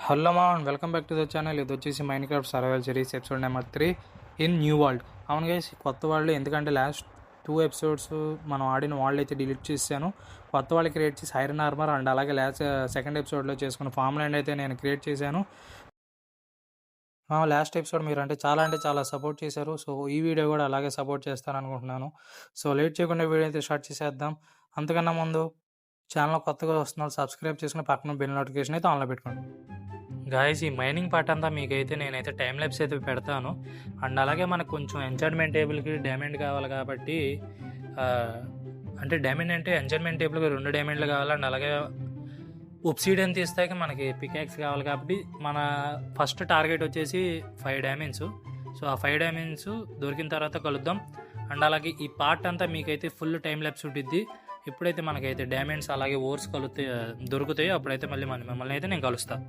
Hello మా and welcome back to the channel. ఇది వచ్చేసి Minecraft survival series episode number 3 in new world. అవును guys, కొత్త వాళ్ళు ఎందుకంటే లాస్ట్ 2 ఎపిసోడ్స్ మనం ఆడిన వాళ్ళు అయితే డిలీట్ చేశాను. కొత్త వాళ్ళు క్రియేట్ చేసి ఐరన్ ఆర్మర్ అండ్ అలాగే సెకండ్ ఎపిసోడ్లో చేసుకున్న ఫామ్ ల్యాండ్ అయితే నేను క్రియేట్ చేశాను. లాస్ట్ ఎపిసోడ్ మీరు అంటే చాలా సపోర్ట్ చేశారు. సో ఈ వీడియో కూడా అలాగే సపోర్ట్ చేస్తారనుకుంటున్నాను. సో లేట్ చేయకుండా వీడియో అయితే స్టార్ట్ చేసేద్దాం. అంతకన్నా ముందు ఛానల్ కొత్తగా వస్తున్నారు, సబ్స్క్రైబ్ చేసుకుని పక్కన బెల్ నోటిఫికేషన్ అయితే ఆన్లో పెట్టుకోండి. గాయస్, ఈ మైనింగ్ పార్ట్ అంతా మీకైతే నేనైతే టైం ల్యాబ్స్ అయితే పెడతాను. అండ్ అలాగే మనకు కొంచెం ఎంచార్ట్మెంట్ టేబుల్కి డైమండ్ కావాలి కాబట్టి అంటే డైమండ్ అంటే ఎంచార్ట్మెంట్ టేబుల్కి 2 డైమండ్లు కావాలి. అండ్ అలాగే ఒబ్సిడియన్ తీస్తాక మనకి పికాక్స్ కావాలి కాబట్టి మన ఫస్ట్ టార్గెట్ వచ్చేసి 5 డైమండ్స్. సో ఆ 5 డైమండ్స్ దొరికిన తర్వాత కలుద్దాం. అండ్ అలాగే ఈ పార్ట్ అంతా మీకైతే ఫుల్ టైం ల్యాబ్స్ ఉంటుంది. ఎప్పుడైతే మనకైతే డైమండ్స్ అలాగే ఓర్స్ దొరుకుతాయో అప్పుడైతే మళ్ళీ మిమ్మల్ని అయితే నేను కలుస్తాను.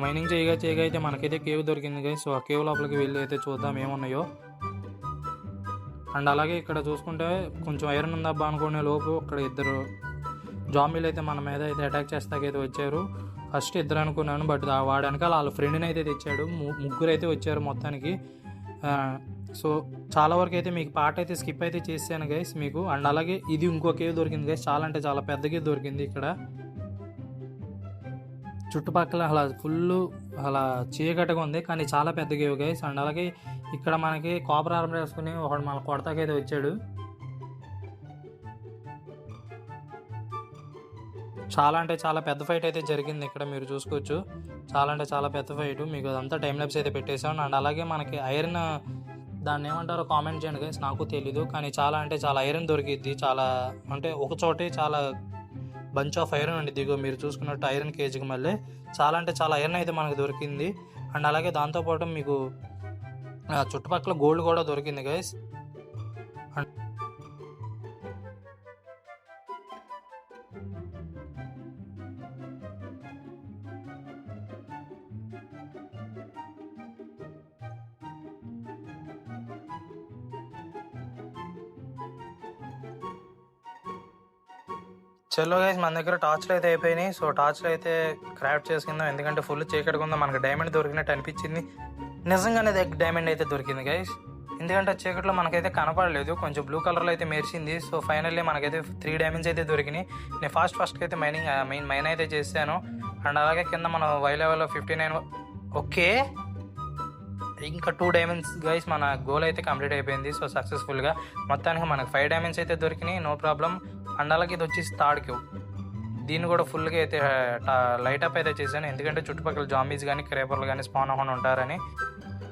మైనింగ్ చేయగా అయితే మనకైతే కేవ్ దొరికింది గైస్. సో ఆ కేవ్ లోపలికి వెళ్ళి అయితే చూద్దాం ఏమున్నాయో. అండ్ అలాగే ఇక్కడ చూసుకుంటే కొంచెం ఐరన్ ఉందబ్బా అనుకునే లోపు ఇక్కడ 2 జాంబీలు అయితే మన మీద అయితే అటాక్ చేస్తాకైతే వచ్చారు. ఫస్ట్ 2 అనుకున్నాను, బట్ వాడు వెనకాల వాళ్ళ ఫ్రెండ్ని అయితే తెచ్చాడు. 3 అయితే వచ్చారు మొత్తానికి. సో చాలా వరకు అయితే మీకు పాట అయితే స్కిప్ అయితే చేశాను గైస్ మీకు. అండ్ అలాగే ఇది ఇంకో కేవ్ దొరికింది గైస్, చాలా పెద్ద కేవ్ దొరికింది. ఇక్కడ చుట్టుపక్కల అలా చీకటిగా ఉంది, కానీ చాలా పెద్ద కేవ్ గైస్. అండ్ అలాగే ఇక్కడ మనకి కాపర్ ఆర్మర్ వేసుకుని ఒకడు మన కొడతాకైతే వచ్చాడు. చాలా పెద్ద ఫైట్ అయితే జరిగింది ఇక్కడ, మీరు చూసుకోవచ్చు. చాలా పెద్ద ఫైట్. మీకు అదంతా టైం ల్యాబ్స్ అయితే పెట్టేసాను. అండ్ అలాగే మనకి ఐరన్ దాన్ని ఏమంటారో కామెంట్ చేయండి గైస్, నాకు తెలీదు. కానీ చాలా ఐరన్ దొరికిద్ది. ఒక చోటే చాలా బంచ్ ఆఫ్ ఐరన్ ఉండి దిగు మీరు చూసుకున్నట్టు ఐరన్ కేజీకి మళ్ళీ చాలా ఐరన్ అయితే మనకు దొరికింది. అండ్ అలాగే దాంతోపాటు మీకు చుట్టుపక్కల గోల్డ్ కూడా దొరికింది గైస్. చలో గైస్, మన దగ్గర టార్చ్లు అయితే అయిపోయినాయి. సో టార్చ్లు అయితే క్రాఫ్ట్ చేసుకుందాం, ఎందుకంటే ఫుల్ చీకటిగా ఉందో. మనకు డైమండ్ దొరికినట్టు అనిపించింది. నిజంగానే డైమండ్ అయితే దొరికింది గైస్, ఎందుకంటే చీకట్లో మనకైతే కనపడలేదు, కొంచెం బ్లూ కలర్లో అయితే మెరిసింది. సో ఫైనల్లీ మనకైతే 3 డైమండ్స్ అయితే దొరికినాయి. నేను ఫస్ట్కి అయితే మైన్ అయితే చేశాను. అండ్ అలాగే కింద మనం వై లెవెల్లో 59. ఓకే, ఇంకా 2 డైమండ్స్ గైస్, మన గోల్ అయితే కంప్లీట్ అయిపోయింది. సో సక్సెస్ఫుల్గా మొత్తానికి మనకు 5 డైమండ్స్ అయితే దొరికినాయి, నో ప్రాబ్లం. అండ్ అలాగే ఇది వచ్చేసి థర్డ్ కేవ్. దీన్ని కూడా ఫుల్గా అయితే లైటప్ అయితే చేశాను, ఎందుకంటే చుట్టుపక్కల జాంబీస్ కానీ క్రేపర్లు కానీ స్పాన్ అవ్వకుండా ఉంటారని.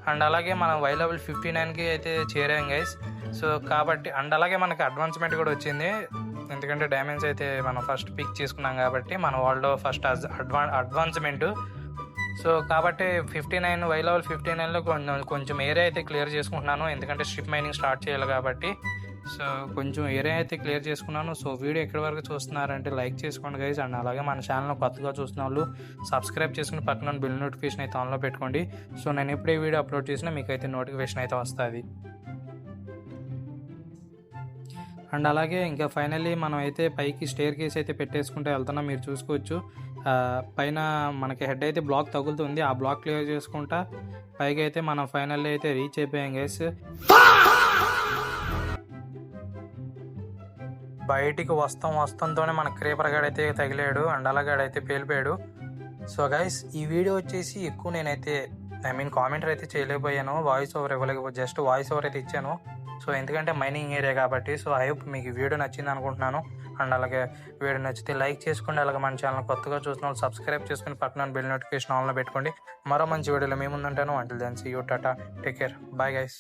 అండ్ అలాగే మనం వై లెవెల్ 59కి అయితే చేరాం గైస్. సో కాబట్టి అండ్ అలాగే మనకి అడ్వాన్స్మెంట్ కూడా వచ్చింది, ఎందుకంటే డైమండ్స్ అయితే మనం ఫస్ట్ పిక్ చేసుకున్నాం కాబట్టి మన వరల్డ్లో ఫస్ట్ అడ్వాన్స్మెంట్. సో కాబట్టి 59 వై లెవెల్ 59లో కొంచెం ఏరియా అయితే క్లియర్ చేసుకుంటున్నాను, ఎందుకంటే స్ట్రిప్ మైనింగ్ స్టార్ట్ చేయాలి కాబట్టి. సో కొంచెం ఏరియా అయితే క్లియర్ చేసుకున్నాను. సో వీడియో ఎక్కడి వరకు చూస్తున్నారంటే లైక్ చేసుకోండి గైస్. అండ్ అలాగే మన ఛానల్ కొత్తగా చూస్తున్న వాళ్ళు సబ్స్క్రైబ్ చేసుకుని పక్కన బిల్ నోటిఫికేషన్ అయితే ఆన్లో పెట్టుకోండి. సో నేను ఎప్పుడే వీడియో అప్లోడ్ చేసినా మీకు అయితే నోటిఫికేషన్ అయితే వస్తుంది. అండ్ అలాగే ఇంకా ఫైనల్లీ మనం అయితే పైకి స్టేర్ కేస్ అయితే పెట్టేసుకుంటే వెళ్తున్నాం, మీరు చూసుకోవచ్చు. పైన మనకి హెడ్ అయితే బ్లాక్ తగులుతుంది. ఆ బ్లాక్ క్లియర్ చేసుకుంటా పైకి అయితే మనం ఫైనల్లీ అయితే రీచ్ అయిపోయాం గైస్. బయటికి వస్తాంతోనే మన క్రీపర్ గాడు అయితే తగిలాడు అండ్ అలాగాడైతే పేలిపోయాడు. సో గైస్ ఈ వీడియో వచ్చేసి ఎక్కువ నేనైతే కామెంటర్ అయితే చేయలేకపోయాను, వాయిస్ ఓవర్ ఇవ్వలేకపోతే జస్ట్ వాయిస్ ఓవర్ అయితే ఇచ్చాను. సో ఎందుకంటే మైనింగ్ ఏరియా కాబట్టి. సో ఐ హోప్ మీకు వీడియో నచ్చింది అనుకుంటున్నాను. అండ్ అలాగే వీడియో నచ్చితే లైక్ చేసుకోండి. అలాగే మన ఛానల్ కొత్తగా చూసిన వాళ్ళు సబ్స్క్రైబ్ చేసుకుని పక్కన బెల్ నోటిఫికేషన్ ఆన్లో పెట్టుకోండి. మరో మంచి వీడియోలో మేము ముందుంటాను. Until then see you, tata, take care, bye guys.